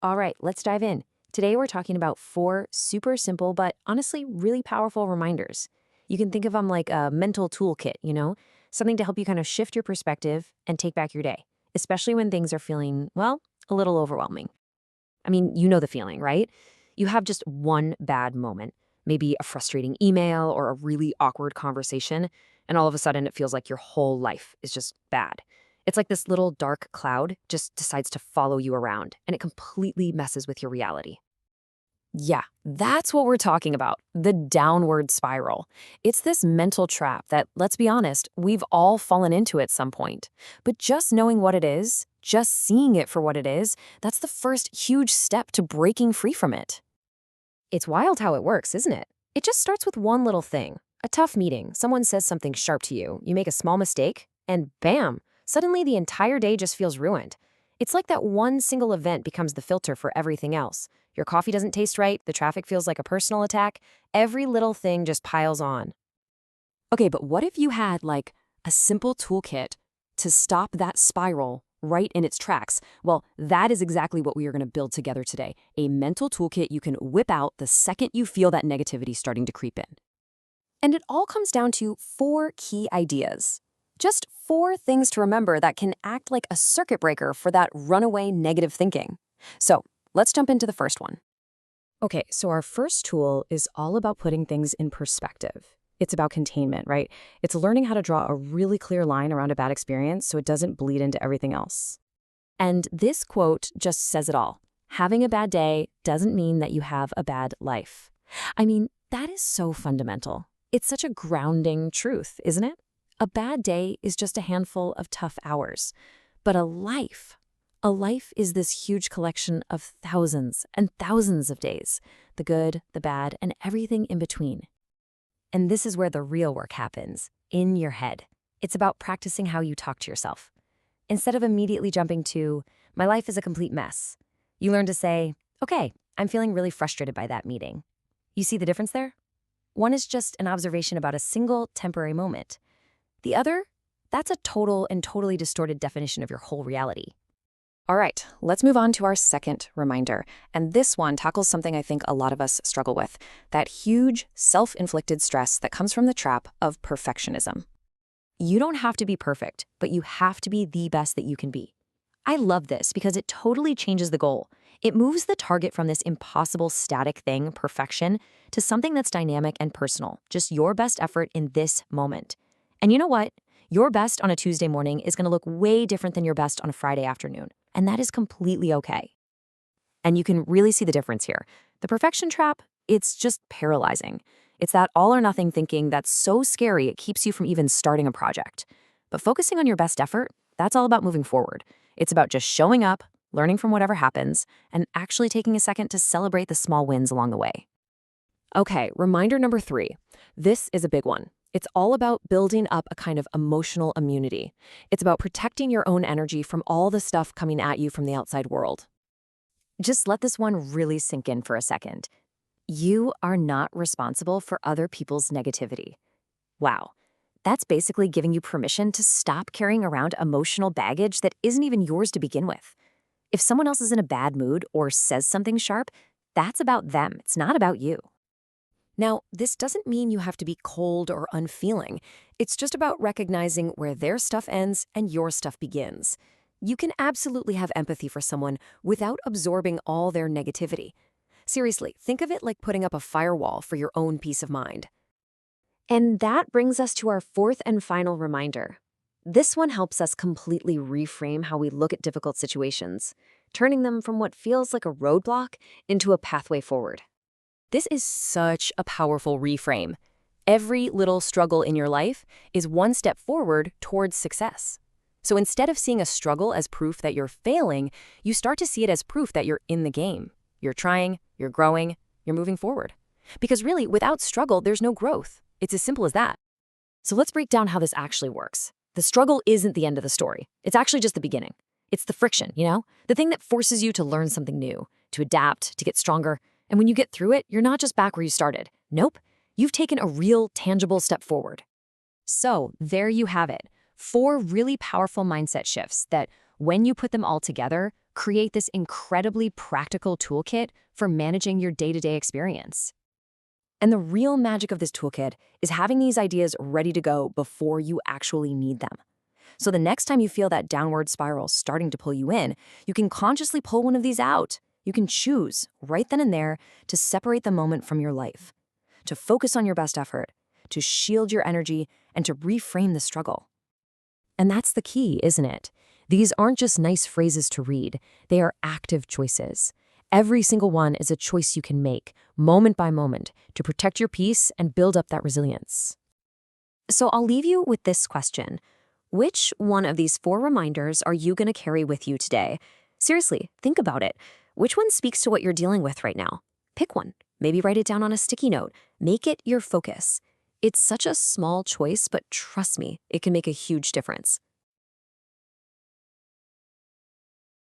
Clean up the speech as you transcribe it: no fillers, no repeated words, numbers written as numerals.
All right, let's dive in. Today we're talking about four super simple but honestly really powerful reminders. You can think of them like a mental toolkit, something to help you kind of shift your perspective and take back your day, especially when things are feeling, well, a little overwhelming. I mean, you know the feeling, right? You have just one bad moment, maybe a frustrating email or a really awkward conversation, and all of a sudden it feels like your whole life is just bad. It's like this little dark cloud just decides to follow you around, and it completely messes with your reality. Yeah, that's what we're talking about, the downward spiral. It's this mental trap that, let's be honest, we've all fallen into at some point. But just knowing what it is, just seeing it for what it is, that's the first huge step to breaking free from it. It's wild how it works, isn't it? It just starts with one little thing. A tough meeting, someone says something sharp to you, you make a small mistake, and bam, suddenly the entire day just feels ruined. It's like that one single event becomes the filter for everything else. Your coffee doesn't taste right, the traffic feels like a personal attack, every little thing just piles on. Okay, but what if you had like a simple toolkit to stop that spiral right in its tracks? Well, that is exactly what we are going to build together today. A mental toolkit you can whip out the second you feel that negativity starting to creep in. And it all comes down to four key ideas. Just four things to remember that can act like a circuit breaker for that runaway negative thinking. So let's jump into the first one. Okay, so our first tool is all about putting things in perspective. It's about containment, right? It's learning how to draw a really clear line around a bad experience so it doesn't bleed into everything else. And this quote just says it all. Having a bad day doesn't mean that you have a bad life. I mean, that is so fundamental. It's such a grounding truth, isn't it? A bad day is just a handful of tough hours. But a life is this huge collection of thousands and thousands of days, the good, the bad, and everything in between. And this is where the real work happens, in your head. It's about practicing how you talk to yourself. Instead of immediately jumping to, my life is a complete mess, you learn to say, okay, I'm feeling really frustrated by that meeting. You see the difference there? One is just an observation about a single temporary moment. The other, that's a total and totally distorted definition of your whole reality. All right, let's move on to our second reminder. And this one tackles something I think a lot of us struggle with, that huge self-inflicted stress that comes from the trap of perfectionism. You don't have to be perfect, but you have to be the best that you can be. I love this because it totally changes the goal. It moves the target from this impossible static thing, perfection, to something that's dynamic and personal, just your best effort in this moment. And you know what? Your best on a Tuesday morning is going to look way different than your best on a Friday afternoon, and that is completely okay. And you can really see the difference here. The perfection trap, it's just paralyzing. It's that all or nothing thinking that's so scary it keeps you from even starting a project. But focusing on your best effort, that's all about moving forward. It's about just showing up, learning from whatever happens, and actually taking a second to celebrate the small wins along the way. Okay, reminder number 3. This is a big one. It's all about building up a kind of emotional immunity. It's about protecting your own energy from all the stuff coming at you from the outside world. Just let this one really sink in for a second. You are not responsible for other people's negativity. Wow. That's basically giving you permission to stop carrying around emotional baggage that isn't even yours to begin with. If someone else is in a bad mood or says something sharp, that's about them. It's not about you. Now, this doesn't mean you have to be cold or unfeeling. It's just about recognizing where their stuff ends and your stuff begins. You can absolutely have empathy for someone without absorbing all their negativity. Seriously, think of it like putting up a firewall for your own peace of mind. And that brings us to our fourth and final reminder. This one helps us completely reframe how we look at difficult situations, turning them from what feels like a roadblock into a pathway forward. This is such a powerful reframe. Every little struggle in your life is one step forward towards success. So instead of seeing a struggle as proof that you're failing, you start to see it as proof that you're in the game. You're trying, you're growing, you're moving forward. Because really, without struggle, there's no growth. It's as simple as that. So let's break down how this actually works. The struggle isn't the end of the story. It's actually just the beginning. It's the friction, the thing that forces you to learn something new, to adapt, to get stronger. And when you get through it, you're not just back where you started. Nope, you've taken a real, tangible step forward. So there you have it. 4 really powerful mindset shifts that, when you put them all together, create this incredibly practical toolkit for managing your day-to-day experience. And the real magic of this toolkit is having these ideas ready to go before you actually need them. So the next time you feel that downward spiral starting to pull you in, you can consciously pull one of these out. You can choose, right then and there, to separate the moment from your life, to focus on your best effort, to shield your energy, and to reframe the struggle. And that's the key, isn't it? These aren't just nice phrases to read, they are active choices. Every single one is a choice you can make, moment by moment, to protect your peace and build up that resilience. So I'll leave you with this question. Which one of these 4 reminders are you going to carry with you today? Seriously, think about it. Which one speaks to what you're dealing with right now? Pick one. Maybe write it down on a sticky note. Make it your focus. It's such a small choice, but trust me, it can make a huge difference.